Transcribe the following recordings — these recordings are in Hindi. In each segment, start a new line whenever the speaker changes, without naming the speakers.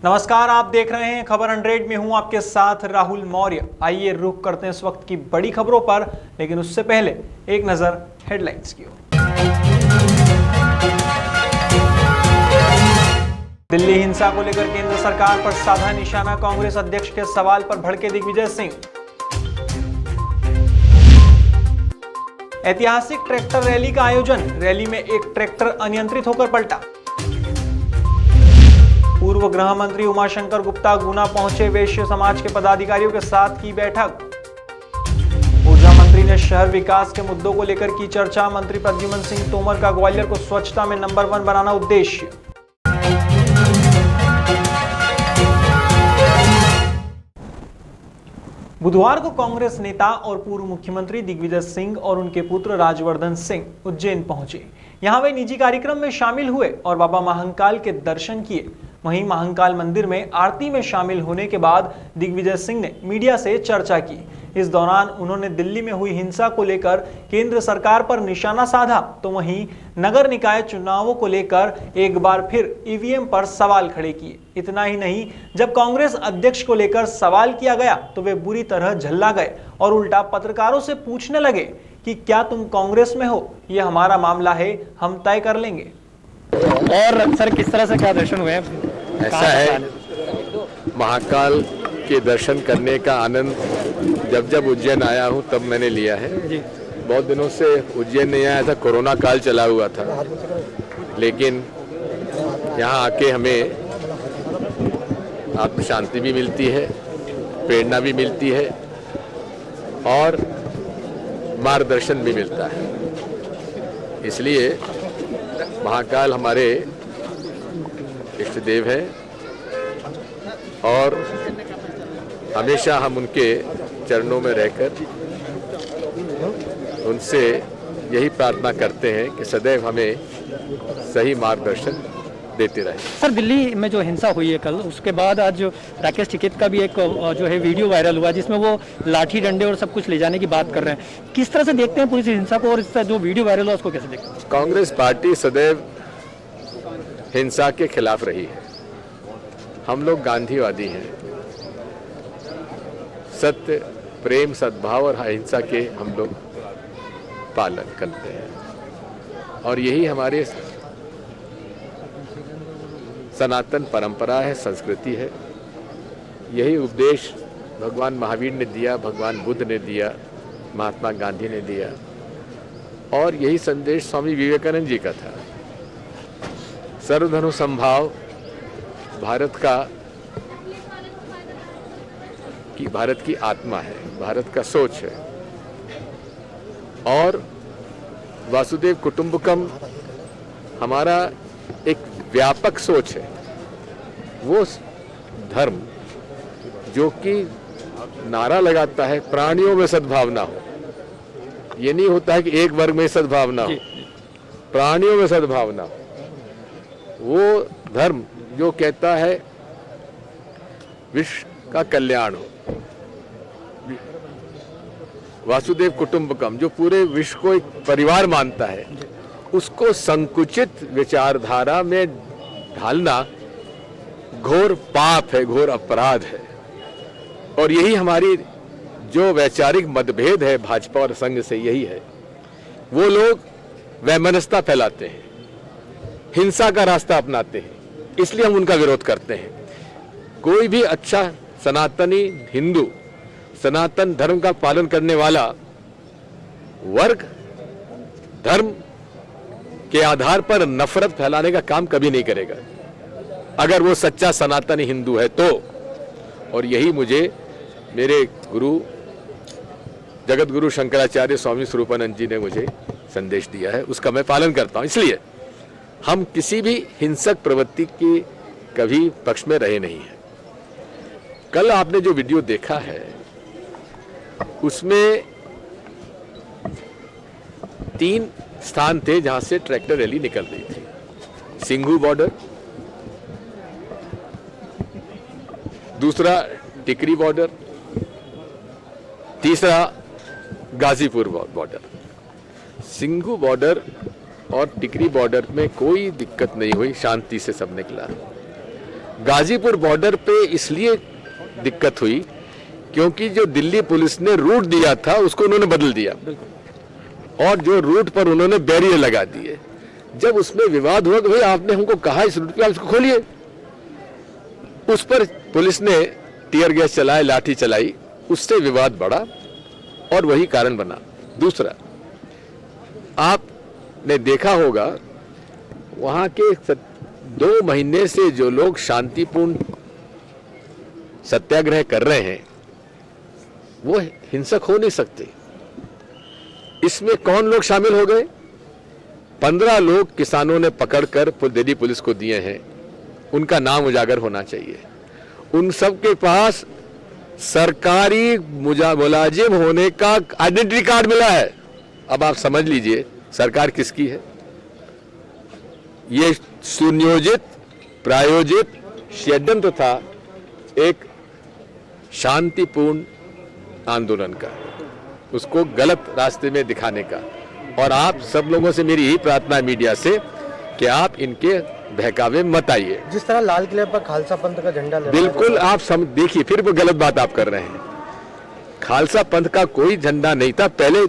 नमस्कार, आप देख रहे हैं खबर 100 में हूं आपके साथ राहुल मौर्य। आइए रुख करते हैं इस वक्त की बड़ी खबरों पर, लेकिन उससे पहले एक नजर हेडलाइंस की ओर। दिल्ली हिंसा को लेकर केंद्र सरकार पर साधा निशाना, कांग्रेस अध्यक्ष के सवाल पर भड़के दिग्विजय सिंह। ऐतिहासिक ट्रैक्टर रैली का आयोजन, रैली में एक ट्रैक्टर अनियंत्रित होकर पलटा। पूर्व गृह मंत्री उमाशंकर गुप्ता गुना पहुंचे, वैश्य समाज के पदाधिकारियों के साथ की बैठक। ऊर्जा मंत्री ने शहर विकास के मुद्दों को लेकर की चर्चा, मंत्री प्रद्युम्न सिंह तोमर का ग्वालियर को स्वच्छता में नंबर 1 बनाना उद्देश्य। बुधवार को कांग्रेस नेता और पूर्व मुख्यमंत्री दिग्विजय सिंह और उनके पुत्र राजवर्धन सिंह उज्जैन पहुंचे। यहां वे निजी कार्यक्रम में शामिल हुए और बाबा महाकाल के दर्शन किए। वहीं महाकाल मंदिर में आरती में शामिल होने के बाद दिग्विजय सिंह ने मीडिया से चर्चा की। इस दौरान उन्होंने दिल्ली में हुई हिंसा को लेकर केंद्र सरकार पर निशाना साधा, तो वहीं नगर निकाय चुनावों को लेकर एक बार फिर ईवीएम पर सवाल खड़े किए। इतना ही नहीं, जब कांग्रेस अध्यक्ष को लेकर सवाल किया गया तो वे बुरी तरह झल्ला गए और उल्टा पत्रकारों से पूछने लगे कि क्या तुम कांग्रेस में हो, यह हमारा मामला है, हम तय कर लेंगे।
और सर, किस तरह से क्या दर्शन हुए हैं?
ऐसा है, महाकाल के दर्शन करने का आनंद जब उज्जैन आया हूँ तब मैंने लिया है जी। बहुत दिनों से उज्जैन नहीं आया था, कोरोना काल चला हुआ था, लेकिन यहाँ आके हमें आत्म शांति भी मिलती है, प्रेरणा भी मिलती है और मार्गदर्शन भी मिलता है। इसलिए महाकाल हमारे इष्ट देव है और हमेशा हम उनके चरणों में रहकर उनसे यही प्रार्थना करते हैं कि सदैव हमें सही मार्गदर्शन देते रहे।
सर, दिल्ली में जो हिंसा हुई है कल, उसके बाद आज जो राकेश टिकैत का भी एक जो है वीडियो वायरल हुआ जिसमें वो लाठी डंडे और सब कुछ ले जाने की बात कर रहे हैं। किस तरह से देखते हैं पुलिस हिंसा को और इसका जो वीडियो वायरल हुआ उसको कैसे देखते हैं?
कांग्रेस पार्टी सदैव हिंसा के खिलाफ रही है। हम लोग गांधीवादी हैं, सत्य, प्रेम, सद्भाव और अहिंसा के हम लोग पालन करते हैं और यही हमारे सनातन परंपरा है, संस्कृति है। यही उपदेश भगवान महावीर ने दिया, भगवान बुद्ध ने दिया, महात्मा गांधी ने दिया और यही संदेश स्वामी विवेकानंद जी का था। सर्वधर्म समभाव भारत की आत्मा है, भारत का सोच है और वासुदेव कुटुंबकम हमारा एक व्यापक सोच है। वो धर्म जो कि नारा लगाता है प्राणियों में सद्भावना हो, ये नहीं होता है कि एक वर्ग में सद्भावना हो, प्राणियों में सद्भावना हो। वो धर्म जो कहता है विश्व का कल्याण हो, वासुदेव कुटुंबकम जो पूरे विश्व को एक परिवार मानता है, उसको संकुचित विचारधारा में ढालना घोर पाप है, घोर अपराध है। और यही हमारी जो वैचारिक मतभेद है भाजपा और संघ से, यही है। वो लोग वैमनस्यता फैलाते हैं, हिंसा का रास्ता अपनाते हैं, इसलिए हम उनका विरोध करते हैं। कोई भी अच्छा सनातनी हिंदू, सनातन धर्म का पालन करने वाला वर्ग धर्म के आधार पर नफरत फैलाने का काम कभी नहीं करेगा, अगर वो सच्चा सनातनी हिंदू है तो। और यही मुझे मेरे गुरु जगत गुरु शंकराचार्य स्वामी स्वरूपानंद जी ने मुझे संदेश दिया है, उसका मैं पालन करता हूं। इसलिए हम किसी भी हिंसक प्रवृत्ति की कभी पक्ष में रहे नहीं है। कल आपने जो वीडियो देखा है उसमें 3 स्थान थे जहां से ट्रैक्टर रैली निकल रही थी। सिंघू बॉर्डर, दूसरा टिकरी बॉर्डर, तीसरा गाजीपुर बॉर्डर। सिंघू बॉर्डर और टिकरी बॉर्डर में कोई दिक्कत नहीं हुई, शांति से सब निकला। गाजीपुर बॉर्डर पे इसलिए दिक्कत हुई क्योंकि जो दिल्ली पुलिस ने रूट दिया था उसको उन्होंने बदल दिया और जो रूट पर उन्होंने बैरियर लगा दिए। जब उसमें विवाद हुआ कि भाई आपने हमको कहा इस रूट पे आप इसको खोलिए, उस पर पुलिस ने टीयर गैस चलाए, लाठी चलाई, उससे विवाद बढ़ा और वही कारण बना। दूसरा, आपने देखा होगा वहां के 2 महीने से जो लोग शांतिपूर्ण सत्याग्रह कर रहे हैं वो हिंसक हो नहीं सकते। इसमें कौन लोग शामिल हो गए? 15 लोग किसानों ने पकड़कर दिल्ली पुलिस को दिए हैं, उनका नाम उजागर होना चाहिए। उन सब के पास सरकारी मुलाजिम होने का आइडेंटिटी कार्ड मिला है। अब आप समझ लीजिए सरकार किसकी है। ये सुनियोजित प्रायोजित षड्यंत्र था एक शांतिपूर्ण आंदोलन का, उसको गलत रास्ते में दिखाने का। और आप सब लोगों से मेरी यही प्रार्थना है मीडिया से कि आप इनके बहकावे मत आइए।
जिस तरह लाल किले पर खालसा पंथ का झंडा
बिल्कुल आप देखिए, फिर वो गलत बात आप कर रहे हैं। खालसा पंथ का कोई झंडा नहीं था, पहले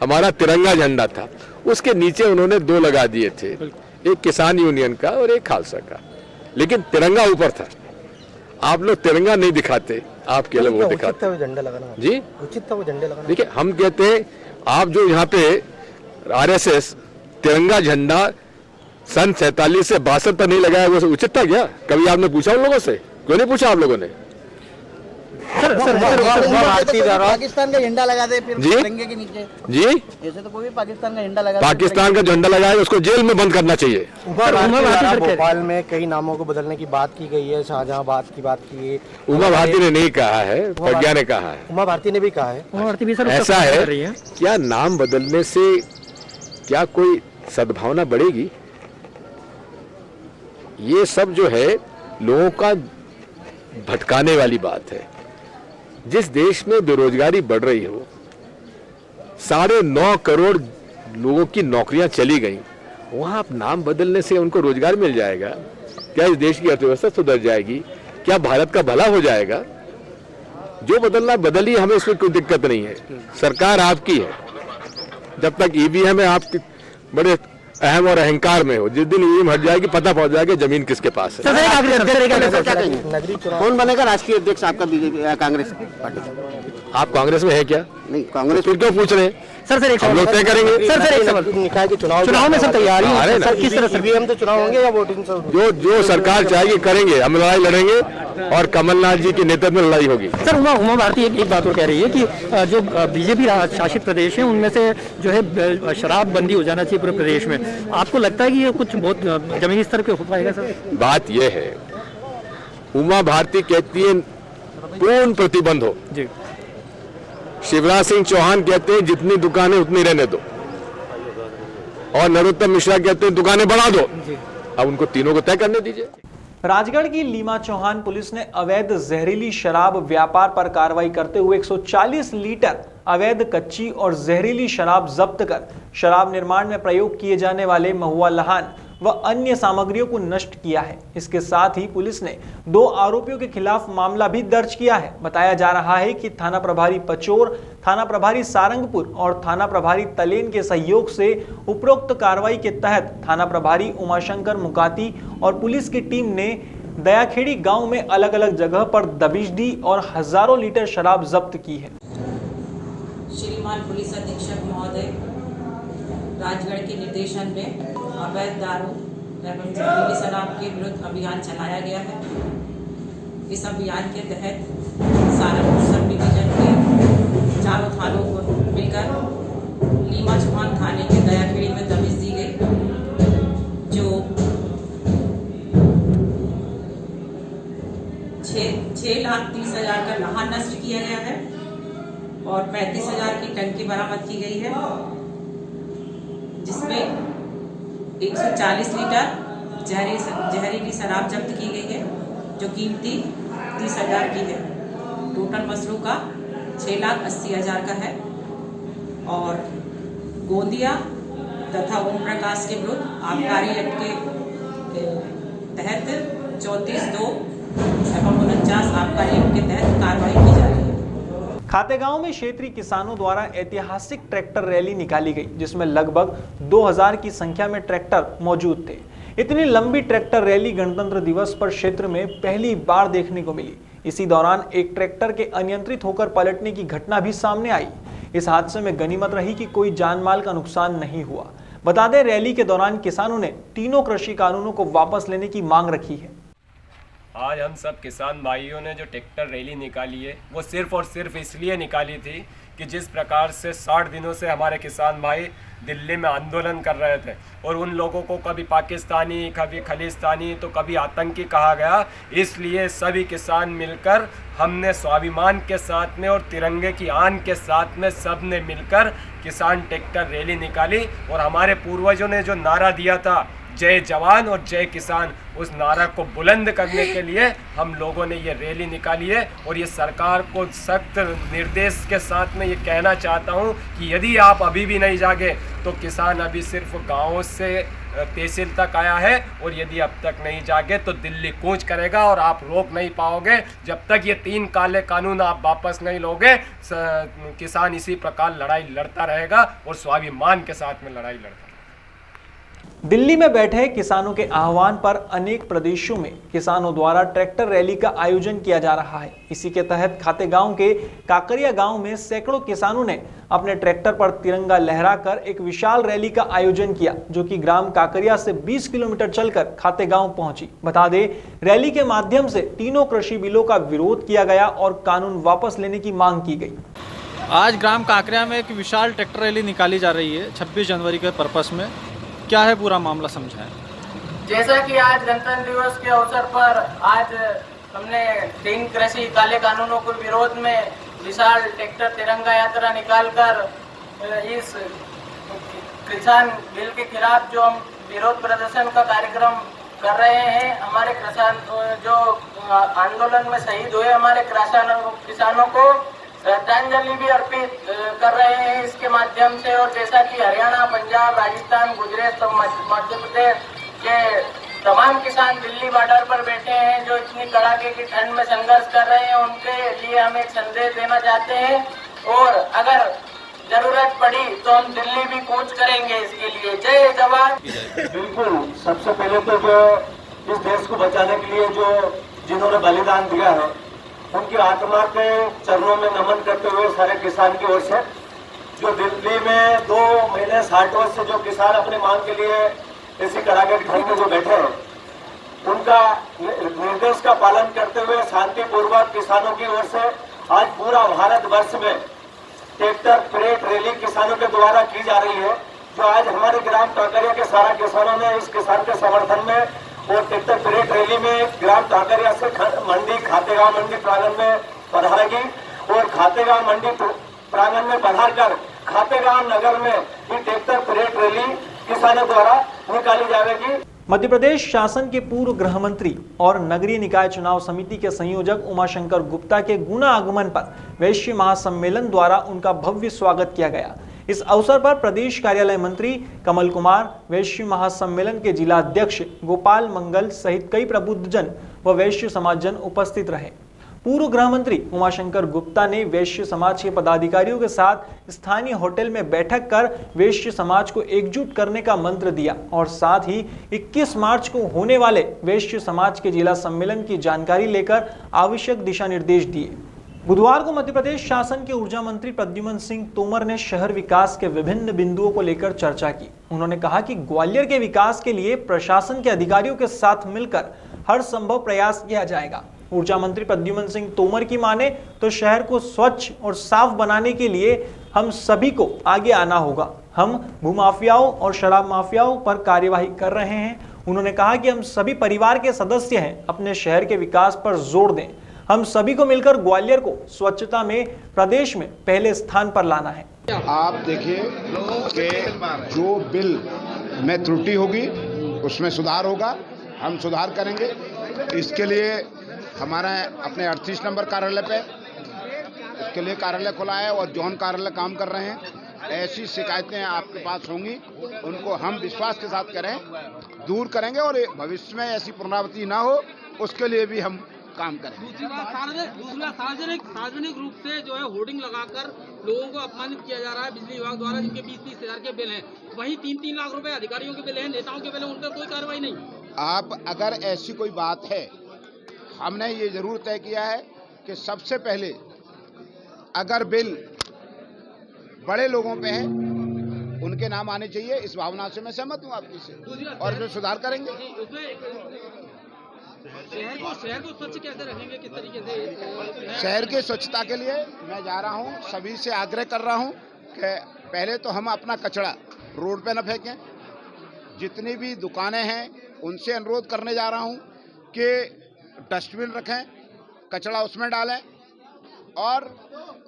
हमारा तिरंगा झंडा था, उसके नीचे उन्होंने 2 लगा दिए थे, एक किसान यूनियन का और एक खालसा का, लेकिन तिरंगा ऊपर था। आप लोग तिरंगा नहीं दिखाते, आप केवल वो दिखाते।
उचित था झंडा लगाना
जी,
उचित था वो झंडे लगाना।
देखिए हम कहते हैं आप जो यहाँ पे आरएसएस तिरंगा झंडा सन 47 से 62 तक नहीं लगाया, वो उचित था क्या? कभी आपने पूछा उन लोगों से? क्यों नहीं पूछा आप लोगों ने?
पाकिस्तान का झंडा लगा दे फिर तिरंगे के नीचे
जी,
ऐसे तो कोई भी पाकिस्तान का झंडा लगा
पाकिस्तान का झंडा लगाए उसको जेल में बंद करना चाहिए।
भोपाल में कई नामों को बदलने की बात की गई है, शाहजहांबाद की बात की है।
उमा भारती ने नहीं कहा है, प्रज्ञा ने कहा है।
उमा भारती ने भी कहा है।
उमा भारती भी सर
ऐसा है, क्या नाम बदलने से क्या कोई सद्भावना बढ़ेगी? ये सब जो है लोगों का भटकाने वाली बात है। जिस देश में बेरोजगारी बढ़ रही हो, 9.5 करोड़ लोगों की नौकरियां चली गई, वहां आप नाम बदलने से उनको रोजगार मिल जाएगा? क्या इस देश की अर्थव्यवस्था सुधर जाएगी? क्या भारत का भला हो जाएगा? जो बदलना बदलिए, हमें इसमें कोई दिक्कत नहीं है। सरकार आपकी है, जब तक ईवीएम है आप बड़े अहम और अहंकार में हो। जिस दिन ईवीएम हट जाएगी पता पहुंच जाएगा जमीन किसके पास है।
कौन बनेगा राष्ट्रीय अध्यक्ष आपका बीजेपी कांग्रेस पार्टी?
आप कांग्रेस में है क्या?
नहीं, कांग्रेस
फिर क्यों पूछ रहे हैं?
सर एक
हम लोग तय करेंगे।
सर एक सवाल,
निकाय के चुनाव
में सब तैयारी है
ना?
सर, किस तरह से
ईवीएम तो चुनाव होंगे या वोटिंग?
जो सरकार चाहेगी करेंगे, हम लड़ाई लड़ेंगे और कमलनाथ जी के नेतृत्व में लड़ाई होगी।
सर उमा भारती एक बात और कह रही है कि जो बीजेपी शासित प्रदेश है उनमें से जो है शराब बंदी हो जाना चाहिए पूरे प्रदेश में। आपको लगता है कि ये कुछ बहुत जमीनी स्तर पे हो पाएगा सर?
बात यह है, उमा भारती कहती है पूर्ण प्रतिबंध हो
जी,
शिवराज सिंह चौहान कहते हैं जितनी दुकानें उतनी रहने दो, और नरोत्तम मिश्रा कहते हैं दुकानें बढ़ा दो। अब उनको तीनों को तय करने दीजिए।
राजगढ़ की लीमा चौहान पुलिस ने अवैध जहरीली शराब व्यापार पर कार्रवाई करते हुए 140 लीटर अवैध कच्ची और जहरीली शराब जब्त कर शराब निर्माण में प्रयोग किए जाने वाले महुआ लहान व अन्य सामग्रियों को नष्ट किया है। इसके साथ ही पुलिस ने 2 आरोपियों के खिलाफ मामला भी दर्ज किया है। बताया जा रहा है कि थाना प्रभारी पचोर, थाना प्रभारी सारंगपुर और थाना प्रभारी तलेन के सहयोग से उपरोक्त कार्रवाई के तहत थाना प्रभारी उमाशंकर मुकाती और पुलिस की टीम ने दयाखेड़ी गांव में अलग अलग जगह पर दबिश दी और हजारों लीटर शराब जब्त की है।
श्रीमान पुलिस अधीक्षक महोदय, राजगढ़ के निर्देशन में अवैध दारू एवं जहरीली शराब के विरुद्ध अभियान चलाया गया है। इस अभियान के तहत सारंगपुर सब डिवीजन के 4 थानों को मिलकर लीमा चौहान थाने के दयाखेड़ी में दबिश दी गई, जो 6,30,000 का लाहन नष्ट किया गया है और 35,000 की टंकी बरामद की गई है, जिसमें 140 लीटर जहरीली शराब जब्त की गई है जो कीमती 30,000 की है। टोटल मसरू का 6,80,000 का है और गोंदिया तथा ओम प्रकाश के विरुद्ध आबकारी एक्ट के तहत 34(2)49 आपका एक्ट के तहत कार्रवाई की जा रही है।
खातेगांव में क्षेत्रीय किसानों द्वारा ऐतिहासिक ट्रैक्टर रैली निकाली गई, जिसमें लगभग 2000 की संख्या में ट्रैक्टर मौजूद थे। इतनी लंबी ट्रैक्टर रैली गणतंत्र दिवस पर क्षेत्र में पहली बार देखने को मिली। इसी दौरान एक ट्रैक्टर के अनियंत्रित होकर पलटने की घटना भी सामने आई। इस हादसे में गनीमत रही कि कोई जानमाल का नुकसान नहीं हुआ। बता दें, रैली के दौरान किसानों ने तीनों कृषि कानूनों को वापस लेने की मांग रखी है।
आज हम सब किसान भाइयों ने जो ट्रैक्टर रैली निकाली है, वो सिर्फ और सिर्फ इसलिए निकाली थी कि जिस प्रकार से 60 दिनों से हमारे किसान भाई दिल्ली में आंदोलन कर रहे थे और उन लोगों को कभी पाकिस्तानी, कभी खलिस्तानी, तो कभी आतंकी कहा गया। इसलिए सभी किसान मिलकर हमने स्वाभिमान के साथ में और तिरंगे की आन के साथ में सब ने मिलकर किसान ट्रैक्टर रैली निकाली और हमारे पूर्वजों ने जो नारा दिया था, जय जवान और जय किसान, उस नारा को बुलंद करने के लिए हम लोगों ने ये रैली निकाली है। और ये सरकार को सख्त निर्देश के साथ में ये कहना चाहता हूँ कि यदि आप अभी भी नहीं जागे तो किसान अभी सिर्फ गाँव से तहसील तक आया है और यदि अब तक नहीं जागे तो दिल्ली कूच करेगा और आप रोक नहीं पाओगे। जब तक ये 3 काले कानून आप वापस नहीं लोगे, किसान इसी प्रकार लड़ाई लड़ता रहेगा और स्वाभिमान के साथ में लड़ाई लड़ता रहेगा।
दिल्ली में बैठे किसानों के आह्वान पर अनेक प्रदेशों में किसानों द्वारा ट्रैक्टर रैली का आयोजन किया जा रहा है। इसी के तहत खातेगांव के काकरिया गांव में सैकड़ों किसानों ने अपने ट्रैक्टर पर तिरंगा लहराकर एक विशाल रैली का आयोजन किया, जो कि ग्राम काकरिया से 20 किलोमीटर चलकर खातेगांव पहुंची। बता दें, रैली के माध्यम से तीनों कृषि बिलों का विरोध किया गया और कानून वापस लेने की मांग की गई।
आज ग्राम काकरिया में एक विशाल ट्रैक्टर रैली निकाली जा रही है 26 जनवरी के पर्पस में। क्या है पूरा मामला, समझाएं।
जैसा कि आज गणतंत्र दिवस के अवसर पर आज हमने 3 कृषि काले कानूनों के विरोध में विशाल ट्रैक्टर तिरंगा यात्रा निकालकर इस किसान बिल के खिलाफ जो हम विरोध प्रदर्शन का कार्यक्रम कर रहे हैं। हमारे किसान जो आंदोलन में शहीद हुए हमारे किसानों को श्रद्धांजलि भी अर्पित कर रहे हैं इसके माध्यम से। और जैसा कि हरियाणा, पंजाब, राजस्थान, गुजरात और मध्य प्रदेश के तमाम किसान दिल्ली बॉर्डर पर बैठे हैं जो इतनी कड़ाके की ठंड में संघर्ष कर रहे हैं, उनके लिए हम एक संदेश देना चाहते हैं। और अगर जरूरत पड़ी तो हम दिल्ली भी कूच करेंगे इसके लिए। जय जवान।
बिल्कुल, सबसे पहले तो जो इस देश को बचाने के लिए जो जिन्होंने बलिदान दिया है, उनकी आत्मा के चरणों में नमन करते हुए सारे किसान की ओर से जो दिल्ली में 2 महीने 60 वर्ष से जो किसान अपनी मांग के लिए ऐसी कड़ाके की ठंड में जो बैठे हैं, उनका निर्देश का पालन करते हुए शांतिपूर्वक किसानों की ओर से आज पूरा भारत वर्ष में ट्रैक्टर परेड रैली किसानों के द्वारा की जा रही है। जो आज हमारे ग्राम काकरिया के सारा किसानों ने इस किसान के समर्थन में और ट्रैक्टर परेड रैली में ग्राम काकरिया से मंडी खातेगांव मंडी प्रांगण में पधारेगी और खातेगांव मंडी प्रांगण में पधारकर खातेगांव नगर में ये ट्रैक्टर परेड रैली किसानों द्वारा निकाली जाएगी।
मध्य प्रदेश शासन के पूर्व गृह मंत्री और नगरीय निकाय चुनाव समिति के संयोजक उमाशंकर गुप्ता के गुना आगमन पर वैश्य महासम्मेलन द्वारा उनका भव्य स्वागत किया गया। इस अवसर पर प्रदेश कार्यालय मंत्री कमल कुमार, वैश्य महासम्मेलन के जिला अध्यक्ष गोपाल मंगल सहित कई प्रबुद्धजन व वैश्य समाजजन उपस्थित रहे। पूर्व गृह मंत्री उमाशंकर गुप्ता ने वैश्य समाज के पदाधिकारियों के साथ स्थानीय होटल में बैठक कर वैश्य समाज को एकजुट करने का मंत्र दिया और साथ ही 21 मार्च को होने वाले वैश्य समाज के जिला सम्मेलन की जानकारी लेकर आवश्यक दिशा निर्देश दिए। बुधवार को मध्य प्रदेश शासन के ऊर्जा मंत्री प्रद्युमन सिंह तोमर ने शहर विकास के विभिन्न बिंदुओं को लेकर चर्चा की। उन्होंने कहा कि ग्वालियर के विकास के लिए प्रशासन के अधिकारियों के साथ मिलकर हर संभव प्रयास किया जाएगा। ऊर्जा मंत्री प्रद्युमन सिंह तोमर की माने तो शहर को स्वच्छ और साफ बनाने के लिए हम सभी को आगे आना होगा। हम भूमाफियाओं और शराब माफियाओं पर कार्यवाही कर रहे हैं। उन्होंने कहा कि हम सभी परिवार के सदस्य हैं, अपने शहर के विकास पर जोर दें। हम सभी को मिलकर ग्वालियर को स्वच्छता में प्रदेश में पहले स्थान पर लाना है।
आप देखिए कि जो बिल में त्रुटि होगी उसमें सुधार होगा, हम सुधार करेंगे। इसके लिए हमारा अपने 38 नंबर कार्यालय पे इसके लिए कार्यालय खुला है और जोन कार्यालय काम कर रहे हैं। ऐसी शिकायतें आपके पास होंगी, उनको हम विश्वास के साथ करें, दूर करेंगे और भविष्य में ऐसी पुनरावृत्ति ना हो उसके लिए भी हम काम करें।
दूसरी बात सार्वजनिक रूप से जो है होर्डिंग लगाकर लोगों को अपमानित किया जा रहा है बिजली विभाग द्वारा, जिनके 20-30 हजार के बिल हैं, वहीं 3-3 लाख रुपए अधिकारियों के बिल हैं, नेताओं के बिल हैं, उन पर कोई कार्रवाई नहीं।
आप अगर ऐसी कोई बात है, हमने ये जरूर तय किया है कि सबसे पहले अगर बिल बड़े लोगों पे है उनके नाम आने चाहिए। इस भावना से मैं सहमत हूँ आपकी से, और जो सुधार करेंगे।
शहर को स्वच्छ कैसे रखेंगे, किस तरीके से?
शहर की स्वच्छता के लिए मैं जा रहा हूँ, सभी से आग्रह कर रहा हूँ कि पहले तो हम अपना कचरा रोड पे न फेंकें। जितनी भी दुकानें हैं उनसे अनुरोध करने जा रहा हूँ कि डस्टबिन रखें, कचरा उसमें डालें, और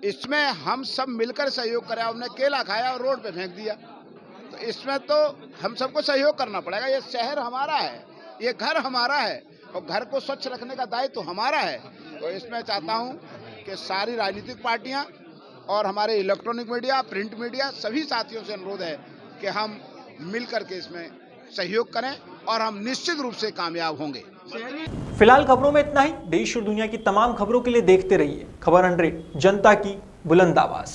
इसमें हम सब मिलकर सहयोग करें। हमने केला खाया और रोड पे फेंक दिया, तो इसमें तो हम सबको सहयोग करना पड़ेगा। ये शहर हमारा है, ये घर हमारा है, और घर को स्वच्छ रखने का दायित्व तो हमारा है। तो इसमें चाहता हूँ कि सारी राजनीतिक पार्टियाँ और हमारे इलेक्ट्रॉनिक मीडिया, प्रिंट मीडिया, सभी साथियों से अनुरोध है कि हम मिल करके इसमें सहयोग करें, और हम निश्चित रूप से कामयाब होंगे।
फिलहाल खबरों में इतना ही। देश और दुनिया की तमाम खबरों के लिए देखते रहिए खबर 100, जनता की बुलंद आवाज।